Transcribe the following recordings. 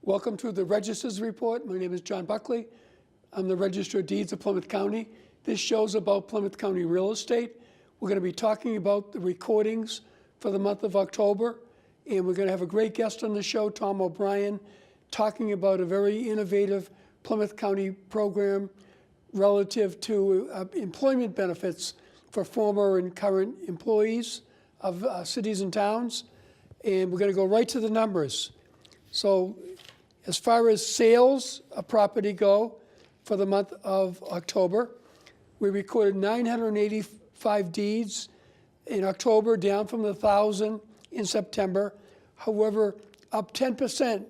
Welcome to the Register's Report. My name is John Buckley. I'm the Register of Deeds of Plymouth County. This show's about Plymouth County real estate. We're going to be talking about the recordings for the month of October, and we're going to have a great guest on the show, Tom O'Brien, talking about a very innovative Plymouth County program relative to employment benefits for former and current employees of cities and towns. And we're going to go right to the numbers. So as far as sales of property go for the month of October, we recorded 985 deeds in October, down from the 1,000 in September. However, up 10%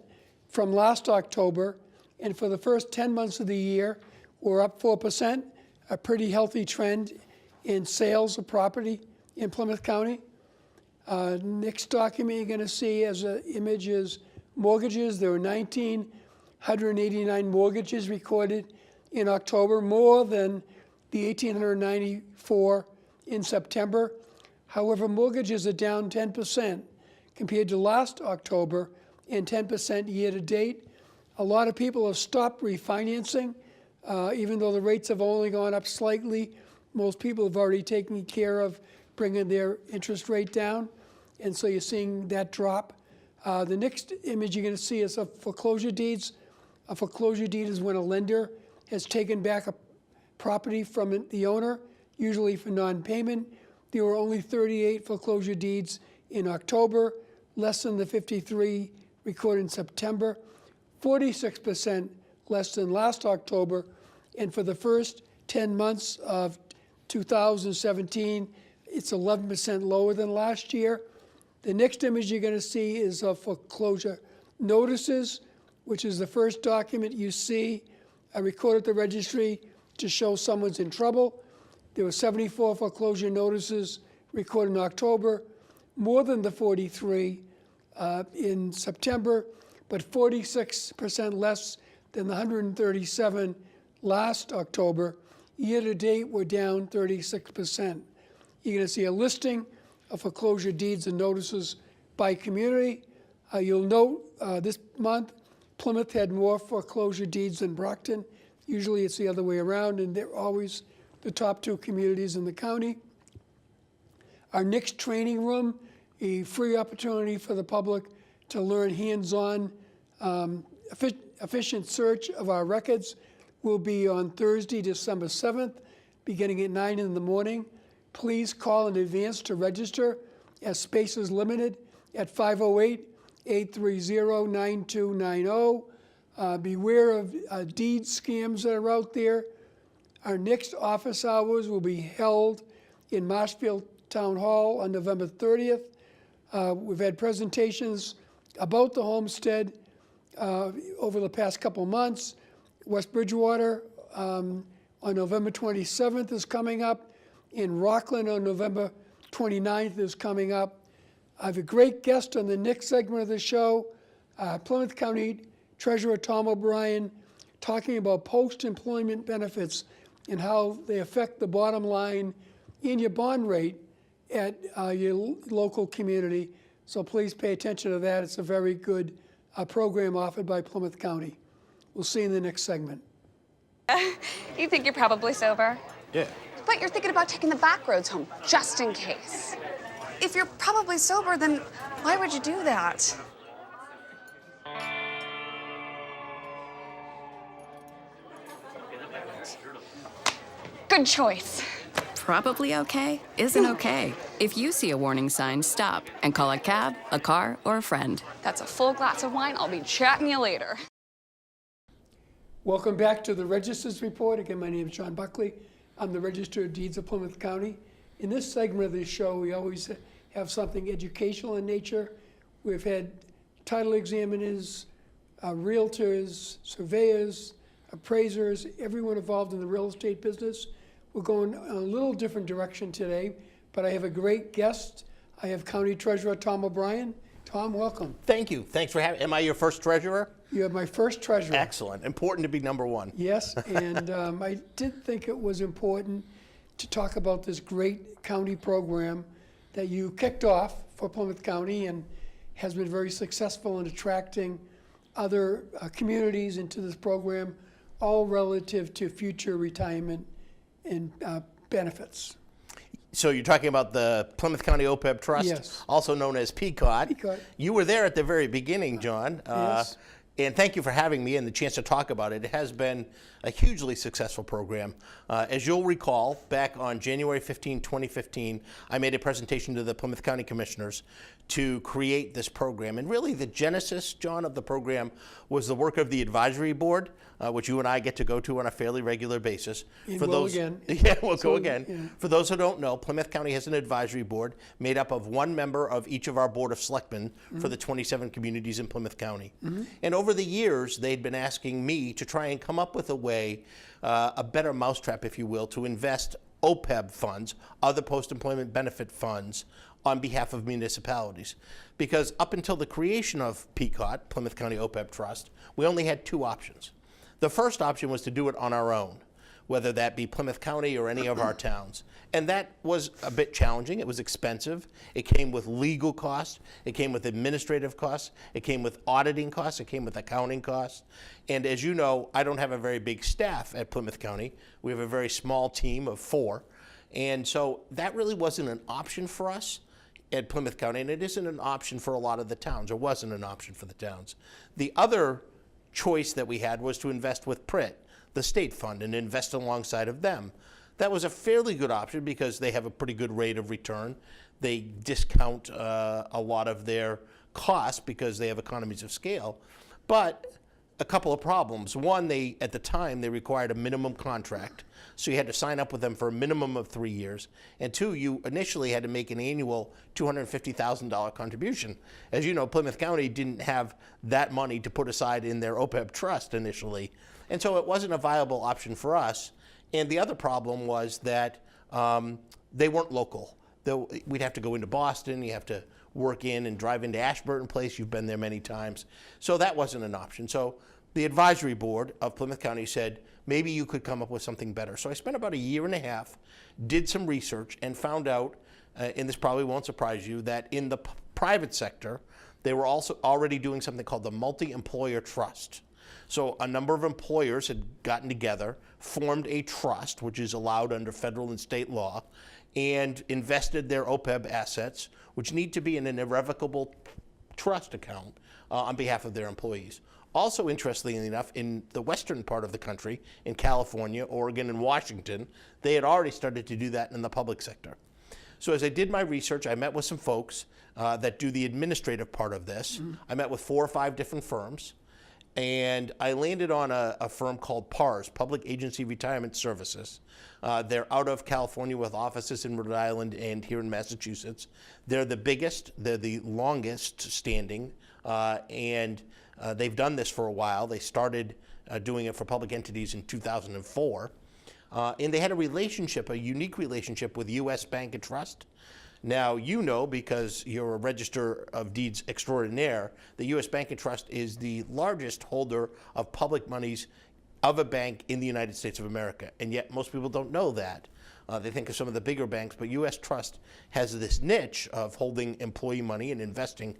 from last October. And for the first 10 months of the year, we're up 4%, a pretty healthy trend in sales of property in Plymouth County. Next document you're going to see as an image is mortgages. There were 1,989 mortgages recorded in October, more than the 1,894 in September. However, mortgages are down 10% compared to last October and 10% year to date. A lot of people have stopped refinancing, even though the rates have only gone up slightly. Most people have already taken care of bringing their interest rate down, and so you're seeing that drop. The next image you're going to see is of foreclosure deeds. A foreclosure deed is when a lender has taken back a property from the owner, usually for non-payment. There were only 38 foreclosure deeds in October, less than the 53 recorded in September, 46% less than last October, and for the first 10 months of 2017, it's 11% lower than last year. The next image you're going to see is of foreclosure notices, which is the first document you see recorded at the registry to show someone's in trouble. There were 74 foreclosure notices recorded in October, more than the 43 in September, but 46% less than the 137 last October. Year to date, we're down 36%. You're going to see a listing of foreclosure deeds and notices by community. You'll note this month, Plymouth had more foreclosure deeds than Brockton. Usually it's the other way around, and they're always the top two communities in the county. Our next training room, a free opportunity for the public to learn hands-on efficient search of our records, will be on Thursday, December 7th, beginning at 9 in the morning. Please call in advance to register, as space is limited, at 508-830-9290. Beware of deed scams that are out there. Our next office hours will be held in Marshfield Town Hall on November 30th. We've had presentations about the homestead over the past couple months. West Bridgewater on November 27th is coming up. In Rockland on November 29th is coming up. I have a great guest on the next segment of the show, Plymouth County Treasurer Tom O'Brien, talking about post-employment benefits and how they affect the bottom line in your bond rate at your local community. So please pay attention to that. It's a very good program offered by Plymouth County. We'll see you in the next segment. You think you're probably sober? Yeah. But you're thinking about taking the back roads home, just in case. If you're probably sober, then why would you do that? Good choice. Probably okay isn't okay. If you see a warning sign, stop and call a cab, a car, or a friend. That's a full glass of wine. I'll be chatting you later. Welcome back to the Register's Report. Again, my name is John Buckley. I'm the Register of Deeds of Plymouth County. In this segment of the show, we always have something educational in nature. We've had title examiners, realtors, surveyors, appraisers, everyone involved in the real estate business. We're going a little different direction today, but I have a great guest. I have County Treasurer Tom O'Brien. Tom, welcome. Thank you. Thanks for having me. Am I your first treasurer? You're my first treasurer. Excellent. Important to be number one. Yes, and I did think it was important to talk about this great county program that you kicked off for Plymouth County and has been very successful in attracting other communities into this program, all relative to future retirement and benefits. So you're talking about the Plymouth County OPEB Trust, Yes. also known as PCOT. PCOT. You were there at the very beginning, John. Yes. And thank you for having me and the chance to talk about it. It has been a hugely successful program. As you'll recall, back on January 15, 2015, I made a presentation to the Plymouth County Commissioners to create this program. And really the genesis, John, of the program was the work of the advisory board, which you and I get to go to on a fairly regular basis. And we'll again. Yeah, we'll go So, again. yeah. For those who don't know, Plymouth County has an advisory board made up of one member of each of our Board of Selectmen for the 27 communities in Plymouth County. And over the years, they'd been asking me to try and come up with a way, a better mousetrap, if you will, to invest OPEB funds, other post-employment benefit funds, on behalf of municipalities. Because up until the creation of PCOT, Plymouth County OPEB Trust, we only had two options. The first option was to do it on our own, whether that be Plymouth County or any of our towns. And that was a bit challenging. It was expensive. It came with legal costs. It came with administrative costs. It came with auditing costs. It came with accounting costs. And as you know, I don't have a very big staff at Plymouth County. We have a very small team of 4. And so that really wasn't an option for us at Plymouth County, and it isn't an option for a lot of the towns, or wasn't an option for the towns. The other choice that we had was to invest with PRIT, the state fund, and invest alongside of them. That was a fairly good option because they have a pretty good rate of return. They discount a lot of their costs because they have economies of scale. But a couple of problems. One, at the time, they required a minimum contract. So you had to sign up with them for a minimum of 3 years. And 2, you initially had to make an annual $250,000 contribution. As you know, Plymouth County didn't have that money to put aside in their OPEB trust initially. And so it wasn't a viable option for us. And the other problem was that they weren't local. We'd have to go into Boston, you have to work in and drive into Ashburton Place. You've been there many times. So that wasn't an option. So the advisory board of Plymouth County said, maybe you could come up with something better. So I spent about a year and a half, did some research, and found out, and this probably won't surprise you, that in the private sector, they were also already doing something called the multi-employer trust. So a number of employers had gotten together, formed a trust, which is allowed under federal and state law, and invested their OPEB assets, which need to be in an irrevocable trust account on behalf of their employees. Also, interestingly enough, in the western part of the country, in California, Oregon, and Washington, they had already started to do that in the public sector. So as I did my research, I met with some folks that do the administrative part of this. I met with 4 or 5 different firms, and I landed on a firm called PARS, Public Agency Retirement Services. They're out of California with offices in Rhode Island and here in Massachusetts. They're the biggest, they're the longest standing, and they've done this for a while. They started doing it for public entities in 2004. And they had a relationship, a unique relationship with U.S. Bank and Trust. Now, you know, because you're a Register of Deeds extraordinaire, the U.S. Bank and Trust is the largest holder of public monies of a bank in the United States of America. And yet most people don't know that. They think of some of the bigger banks, but U.S. Trust has this niche of holding employee money and investing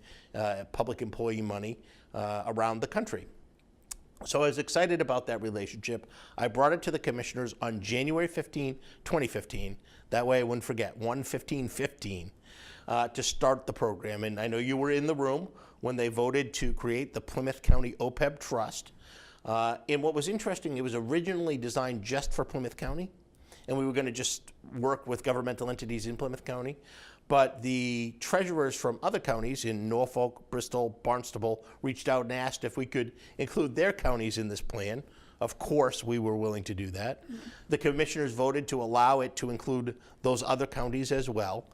public employee money around the country. So I was excited about that relationship. I brought it to the commissioners on January 15, 2015. That way I wouldn't forget, 1/15/15, to start the program. And I know you were in the room when they voted to create the Plymouth County OPEB Trust. And what was interesting, it was originally designed just for Plymouth County, and we were going to just work with governmental entities in Plymouth County. But the treasurers from other counties in Norfolk, Bristol, Barnstable reached out and asked if we could include their counties in this plan. Of course, we were willing to do that. The commissioners voted to allow it to include those other counties as well.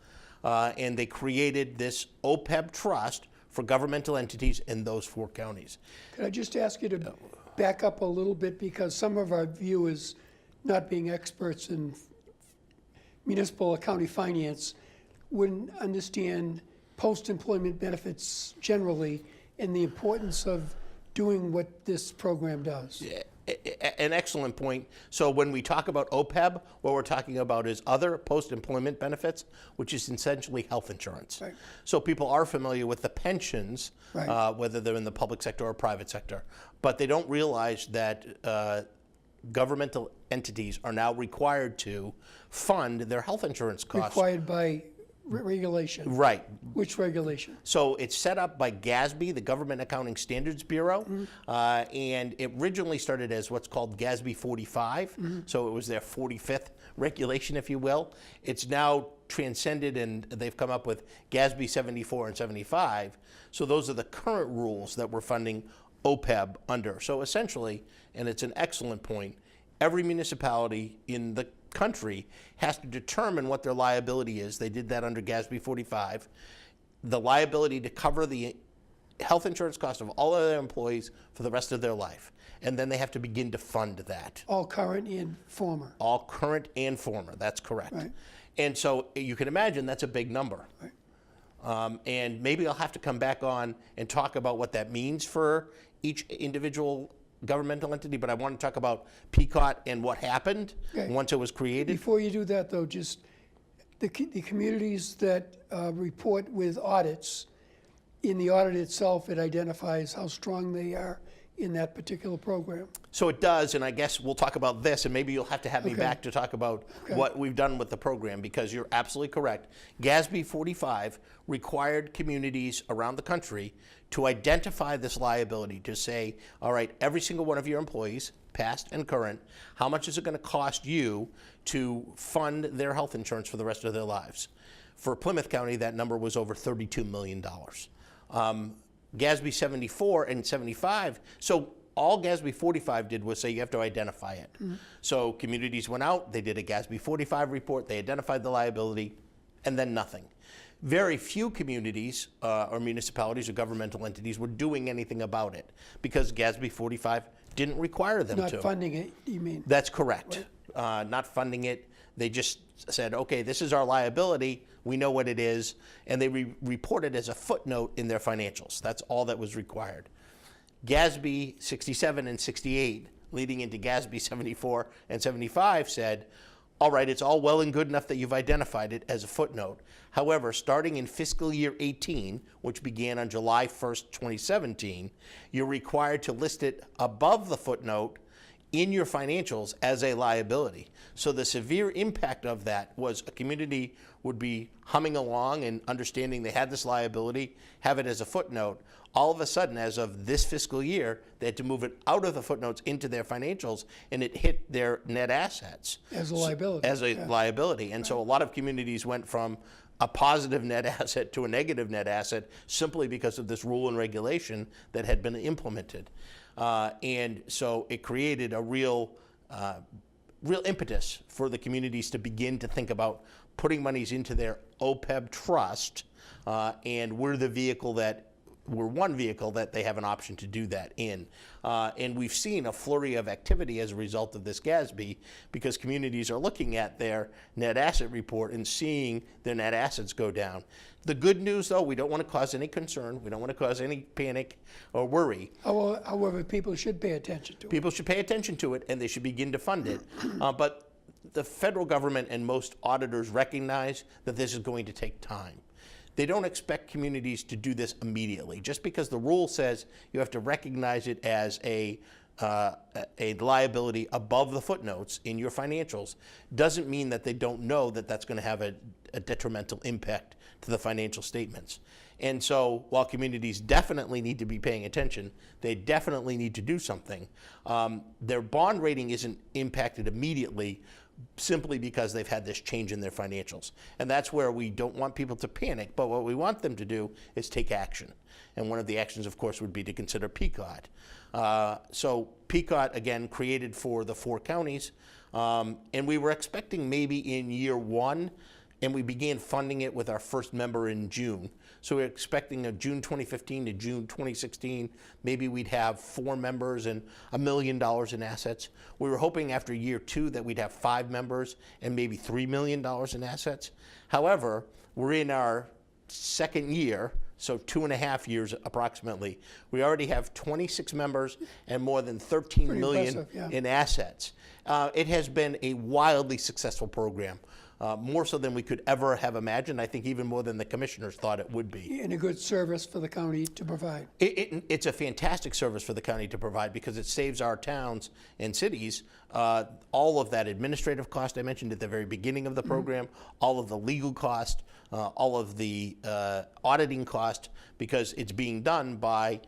And they created this OPEB trust for governmental entities in those 4 counties. Could I just ask you to back up a little bit, because some of our viewers, not being experts in municipal or county finance, wouldn't understand post-employment benefits generally and the importance of doing what this program does. An excellent point. So when we talk about OPEB, what we're talking about is other post-employment benefits, which is essentially health insurance. Right. So people are familiar with the pensions, Right. whether they're in the public sector or private sector, but they don't realize that governmental entities are now required to fund their health insurance costs. Required by regulation. Right. Which regulation? So it's set up by GASB, the Government Accounting Standards Bureau, and it originally started as what's called GASB 45, so it was their 45th regulation, if you will. It's now transcended, and they've come up with GASB 74 and 75, so those are the current rules that we're funding OPEB under. So essentially, and it's an excellent point, every municipality in the country has to determine what their liability is. They did that under GASB 45. The liability to cover the health insurance cost of all of their employees for the rest of their life. And then they have to begin to fund that. All current and former. All current and former, that's correct. Right. And so you can imagine that's a big number. Right. And maybe I'll have to come back on and talk about what that means for each individual governmental entity, but I want to talk about PCOT and what happened once it was created. Before you do that, though, just the communities that report with audits, in the audit itself, it identifies how strong they are in that particular program. So it does, and I guess we'll talk about this, and maybe you'll have to have me Okay. back to talk about Okay. what we've done with the program, because you're absolutely correct. GASB 45 required communities around the country to identify this liability, to say, all right, every single one of your employees, past and current, how much is it going to cost you to fund their health insurance for the rest of their lives? For Plymouth County, that number was over $32 million. GASB 74 and 75, so all GASB 45 did was say you have to identify it. So communities went out, they did a GASB 45 report, they identified the liability, and then nothing. Very few communities or municipalities or governmental entities were doing anything about it because GASB 45 didn't require them Not to. funding it, you mean? That's correct. Not funding it. They just said, okay, this is our liability. We know what it is. And they reported as a footnote in their financials. That's all that was required. GASB 67 and 68, leading into GASB 74 and 75, said, all right, it's all well and good enough that you've identified it as a footnote. However, starting in fiscal year 18, which began on July 1st, 2017, you're required to list it above the footnote in your financials as a liability. So the severe impact of that was a community would be humming along and understanding they had this liability, have it as a footnote. All of a sudden, as of this fiscal year, they had to move it out of the footnotes into their financials, and it hit their net assets. As a liability. As a liability. And so a lot of communities went from a positive net asset to a negative net asset simply because of this rule and regulation that had been implemented. And so it created a real impetus for the communities to begin to think about putting monies into their OPEB trust, and we're one vehicle that they have an option to do that in. And we've seen a flurry of activity as a result of this GASB because communities are looking at their net asset report and seeing their net assets go down. The good news, though, we don't want to cause any concern. We don't want to cause any panic or worry. However, people should pay attention to it. People should pay attention to it, and they should begin to fund it. But the federal government and most auditors recognize that this is going to take time. They don't expect communities to do this immediately. Just because the rule says you have to recognize it as a liability above the footnotes in your financials doesn't mean that they don't know that that's going to have a detrimental impact to the financial statements. And so while communities definitely need to be paying attention, they definitely need to do something. Their bond rating isn't impacted immediately simply because they've had this change in their financials. And that's where we don't want people to panic, but what we want them to do is take action. And one of the actions, of course, would be to consider PCOT. So PCOT, again, created for the 4 counties, and we were expecting maybe in year 1, and we began funding it with our first member in June. So we're expecting June 2015 to June 2016, maybe we'd have 4 members and $1 million in assets. We were hoping after year 2 that we'd have 5 members and maybe $3 million in assets. However, we're in our second year so 2.5 years approximately, we already have 26 members and more than 13 Pretty million impressive, yeah. in assets. It has been a wildly successful program, more so than we could ever have imagined. I think even more than the commissioners thought it would be. And a good service for the county to provide. It's a fantastic service for the county to provide because it saves our towns and cities all of that administrative cost I mentioned at the very beginning of the program, all of the legal cost, all of the auditing cost, because it's being done by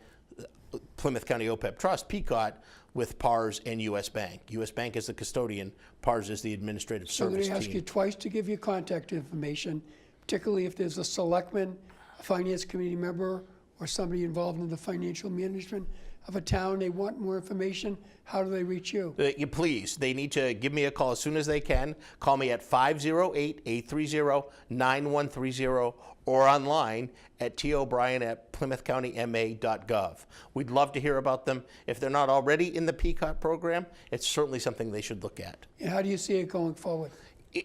Plymouth County OPEB Trust, PCOT, with PARS and U.S. Bank. U.S. Bank is the custodian, PARS is the administrative So I'm service going to ask you team. twice to give your contact information, particularly if there's a selectman, a finance committee member, or somebody involved in the financial management of a town. They want more information. How do they reach you? Please, they need to give me a call as soon as they can. Call me at 508-830-9130 or online at tobrien@plymouthcountyma.gov. We'd love to hear about them. If they're not already in the PCOT program, it's certainly something they should look at. And how do you see it going forward?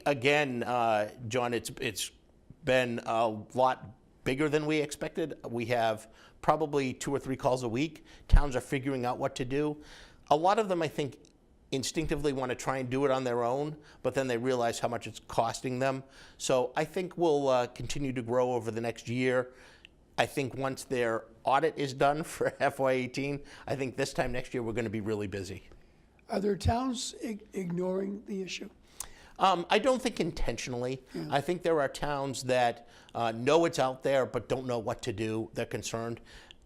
Again, John, it's been a lot bigger than we expected. We have probably 2 or 3 calls a week. Towns are figuring out what to do. A lot of them, I think, instinctively want to try and do it on their own, but then they realize how much it's costing them. So I think we'll continue to grow over the next year. I think once their audit is done for FY18, I think this time next year we're going to be really busy. Are there towns ignoring the issue? I don't think intentionally. I think there are towns that know it's out there but don't know what to do. They're concerned.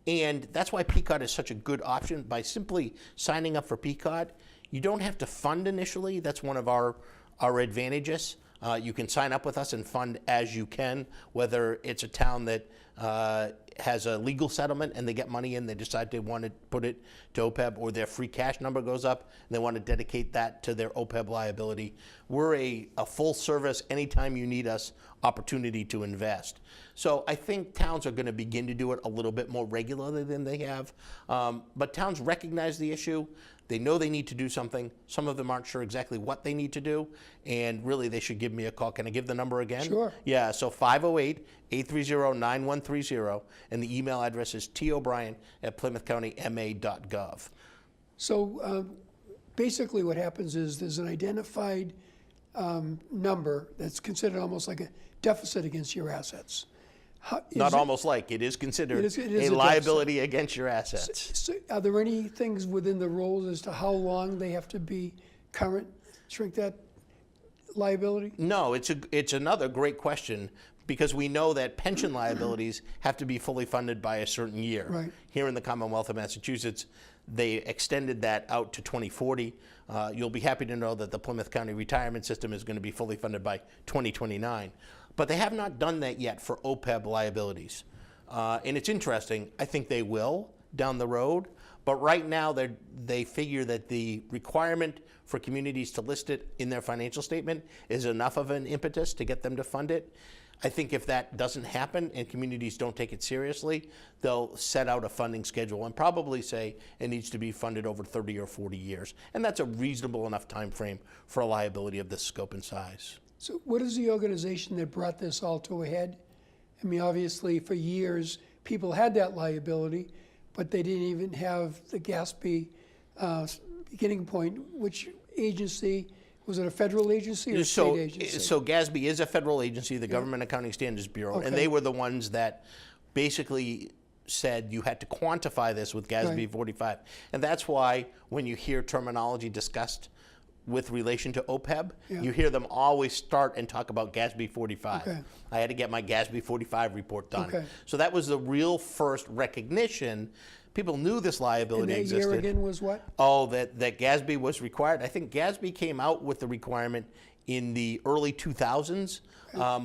And that's why PCOT is such a good option. By simply signing up for PCOT, you don't have to fund initially. That's one of our advantages. You can sign up with us and fund as you can, whether it's a town that has a legal settlement and they get money in, they decide they want to put it to OPEB, or their free cash number goes up and they want to dedicate that to their OPEB liability. We're a full service, anytime you need us, opportunity to invest. So I think towns are going to begin to do it a little bit more regularly than they have. But towns recognize the issue. They know they need to do something. Some of them aren't sure exactly what they need to do, and really they should give me a call. Can I give the number again? Sure. Yeah, so 508-830-9130, and the email address is tobrien@plymouthcountyma.gov. So basically what happens is there's an identified number that's considered almost like a deficit against your assets. Not almost like, it is considered It is a liability against your assets. So are there any things within the rules as to how long they have to be current, shrink that liability? No, it's another great question, because we know that pension liabilities have to be fully funded by a certain year. Right. Here in the Commonwealth of Massachusetts, they extended that out to 2040. You'll be happy to know that the Plymouth County retirement system is going to be fully funded by 2029. But they have not done that yet for OPEB liabilities. And it's interesting, I think they will down the road, but right now they figure that the requirement for communities to list it in their financial statement is enough of an impetus to get them to fund it. I think if that doesn't happen and communities don't take it seriously, they'll set out a funding schedule and probably say it needs to be funded over 30 or 40 years. And that's a reasonable enough time frame for a liability of this scope and size. So what is the organization that brought this all to a head? I mean, obviously, for years, people had that liability, but they didn't even have the GASB beginning point. Which agency? Was it a federal agency or a state agency? So GASB is a federal agency, the Government Accounting Standards Bureau, Okay. and they were the ones that basically said you had to quantify this with GASB Right. 45. And that's why when you hear terminology discussed with relation to OPEB, you hear them always start and talk about GASB 45. Okay. I had to get my GASB 45 report done. Okay. So that was the real first recognition. People knew this liability And that existed. year again was what? Oh, that GASB was required. I think GASB came out with the requirement in the early 2000s,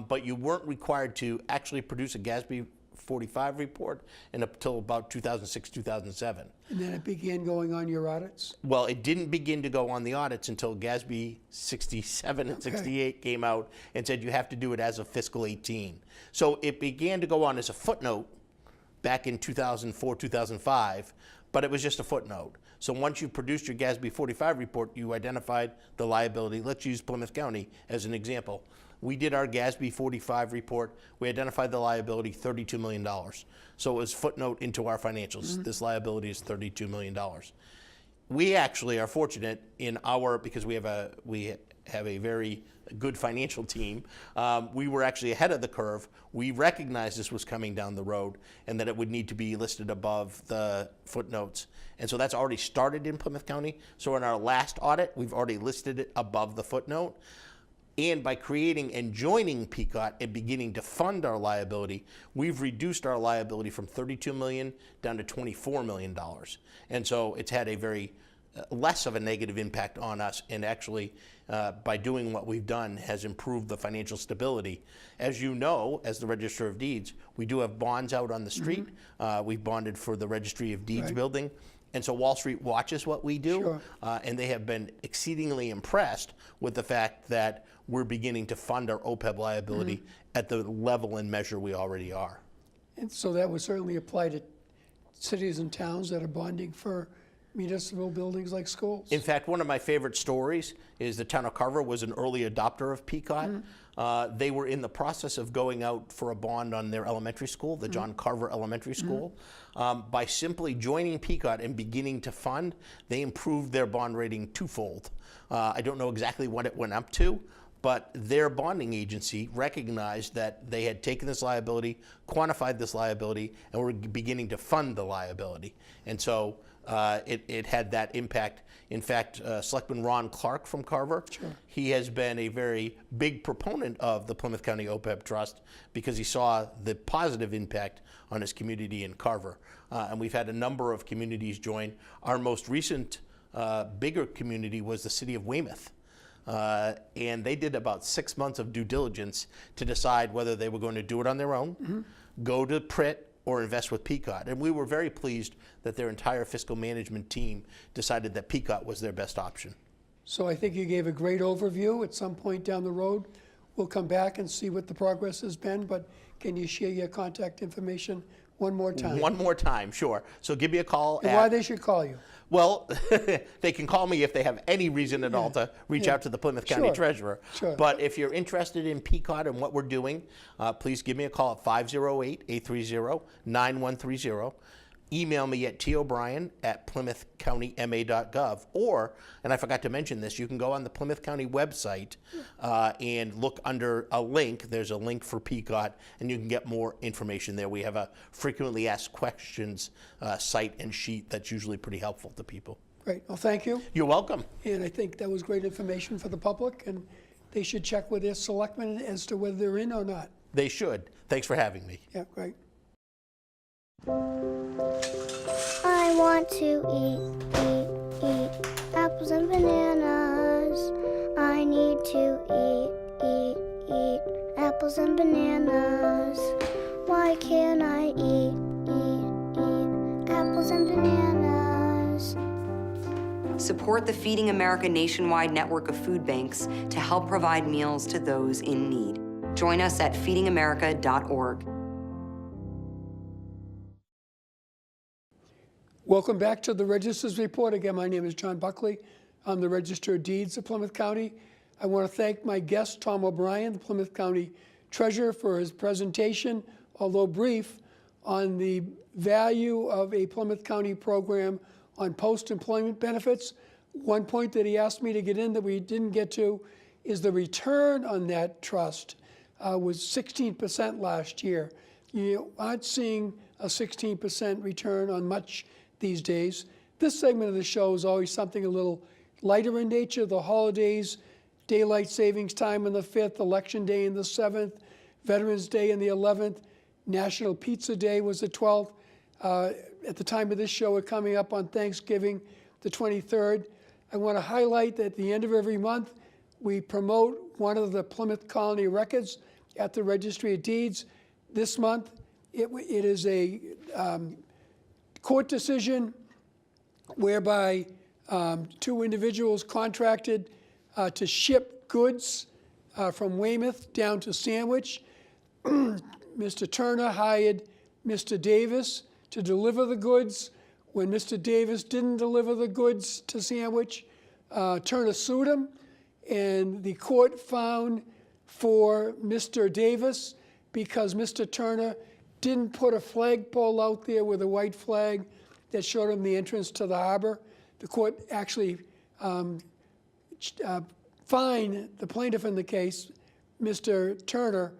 but you weren't required to actually produce a GASB 45 report until about 2006, 2007. And then it began going on your audits? Well, it didn't begin to go on the audits until GASB 67 and 68 came out and said you have to do it as of fiscal 18. So it began to go on as a footnote back in 2004, 2005, but it was just a footnote. So once you produced your GASB 45 report, you identified the liability. Let's use Plymouth County as an example. we did our GASB 45 report. We identified the liability, $32 million. So it was footnote into our financials. This liability is $32 million. We actually are fortunate in because we have a very good financial team. We were actually ahead of the curve. We recognized this was coming down the road and that it would need to be listed above the footnotes. And so that's already started in Plymouth County. So in our last audit, we've already listed it above the footnote. And by creating and joining PCOT and beginning to fund our liability, we've reduced our liability from $32 million down to $24 million. And so it's had a very less of a negative impact on us, and actually by doing what we've done has improved the financial stability. As you know, as the Register of Deeds, we do have bonds out on the street. We've bonded for the Registry of Deeds building. And so Wall Street watches what we do, and they have been exceedingly impressed with the fact that we're beginning to fund our OPEB liability at the level and measure we already are. And so that would certainly apply to cities and towns that are bonding for municipal buildings like schools. In fact, one of my favorite stories is the town of Carver was an early adopter of PCOT. They were in the process of going out for a bond on their elementary school, the John Carver Elementary School. By simply joining PCOT and beginning to fund, they improved their bond rating twofold. I don't know exactly what it went up to, but their bonding agency recognized that they had taken this liability, quantified this liability, and were beginning to fund the liability. And so it had that impact. In fact, Selectman Ron Clark from Carver, he has been a very big proponent of the Plymouth County OPEB Trust because he saw the positive impact on his community in Carver. And we've had a number of communities join. Our most recent bigger community was the city of Weymouth. And they did about 6 months of due diligence to decide whether they were going to do it on their own, go to PRIT, or invest with PCOT. And we were very pleased that their entire fiscal management team decided that PCOT was their best option. So I think you gave a great overview. At some point down the road, we'll come back and see what the progress has been, but can you share your contact information one more time? One more time, sure. So give me a call. And why they should call you? Well, they can call me if they have any reason at all to reach out to the Plymouth County Treasurer. But if you're interested in PCOT and what we're doing, please give me a call at 508-830-9130. Email me at tobrien@plymouthcountyma.gov. Or, and I forgot to mention this, you can go on the Plymouth County website and look under a link. There's a link for PCOT, and you can get more information there. We have a frequently asked questions site and sheet that's usually pretty helpful to people. Great. Well, thank you. You're welcome. And I think that was great information for the public, and they should check with their selectmen as to whether they're in or not. They should. Thanks for having me. Yeah, great. I want to eat apples and bananas. I need to eat apples and bananas. Why can't I eat apples and bananas? Support the Feeding America nationwide network of food banks to help provide meals to those in need. Join us at feedingamerica.org. Welcome back to the Register's Report. Again, my name is John Buckley. I'm the Register of Deeds of Plymouth County. I want to thank my guest, Tom O'Brien, the Plymouth County Treasurer, for his presentation, although brief, on the value of a Plymouth County program on post-employment benefits. One point that he asked me to get in that we didn't get to is the return on that trust was 16% last year. You aren't seeing a 16% return on much these days. This segment of the show is always something a little lighter in nature. The holidays, daylight savings time on the 5th, Election Day on the 7th, Veterans Day on the 11th, National Pizza Day was the 12th. At the time of this show, we're coming up on Thanksgiving, the 23rd. I want to highlight that at the end of every month, we promote one of the Plymouth Colony records at the Registry of Deeds. This month, it is a court decision whereby two individuals contracted to ship goods from Weymouth down to Sandwich. Mr. Turner hired Mr. Davis to deliver the goods. When Mr. Davis didn't deliver the goods to Sandwich, Turner sued him, and the court found for Mr. Davis because Mr. Turner didn't put a flagpole out there with a white flag that showed him the entrance to the harbor. The court actually fined the plaintiff in the case, Mr. Turner,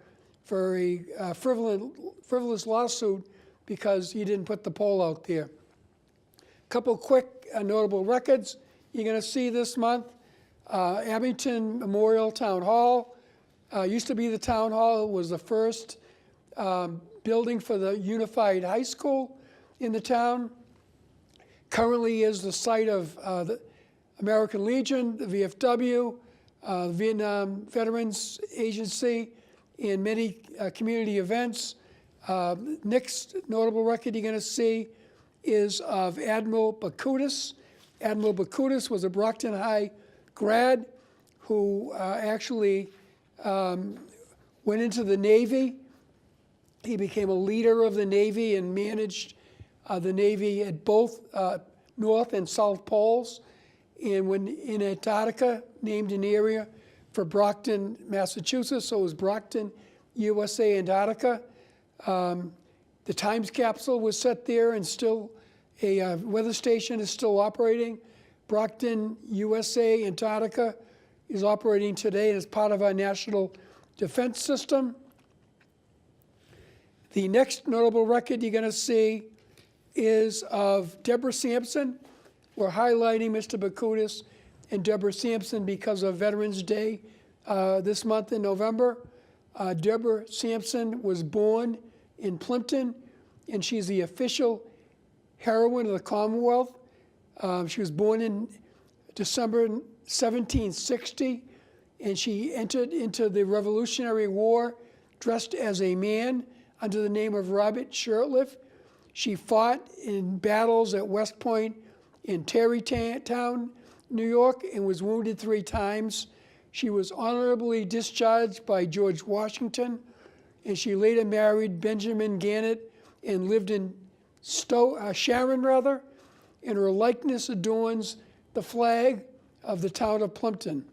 for a frivolous lawsuit because he didn't put the pole out there. Couple quick notable records you're going to see this month. Abington Memorial Town Hall. Used to be the town hall. It was the first building for the unified high school in the town. Currently is the site of the American Legion, the VFW, Vietnam Veterans Agency, and many community events. Next notable record you're going to see is of Admiral Bakutis. Admiral Bakutis was a Brockton High grad who actually went into the Navy. He became a leader of the Navy and managed the Navy at both North and South Poles. And when in Antarctica, named an area for Brockton, Massachusetts, so it was Brockton, USA, Antarctica. The Times capsule was set there, and still a weather station is still operating. Brockton, USA, Antarctica is operating today as part of our national defense system. The next notable record you're going to see is of Deborah Sampson. We're highlighting Mr. Bakutis and Deborah Sampson because of Veterans Day this month in November. Deborah Sampson was born in Plimpton, and she's the official heroine of the Commonwealth. She was born in December 1760, and she entered into the Revolutionary War dressed as a man under the name of Robert Shirtliff. She fought in battles at West Point in Tarrytown, New York, and was wounded 3 times. She was honorably discharged by George Washington, and she later married Benjamin Gannett and lived in Sharon, and her likeness adorns the flag of the town of Plimpton.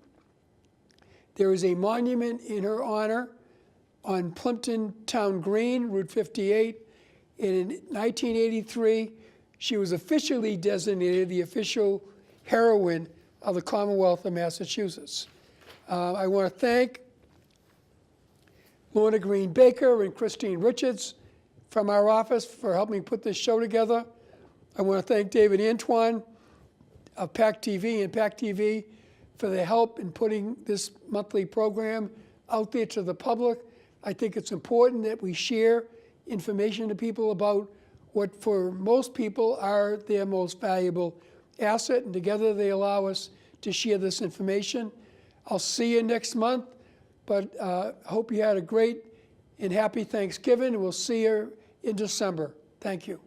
There is a monument in her honor on Plimpton Town Green, Route 58, and in 1983, she was officially designated the official heroine of the Commonwealth of Massachusetts. I want to thank Lorna Green Baker and Christine Richards from our office for helping put this show together. I want to thank David Antoine of PACTV and PACTV for their help in putting this monthly program out there to the public. I think it's important that we share information to people about what for most people are their most valuable asset, and together they allow us to share this information. I'll see you next month, but hope you had a great and happy Thanksgiving, and we'll see you in December. Thank you.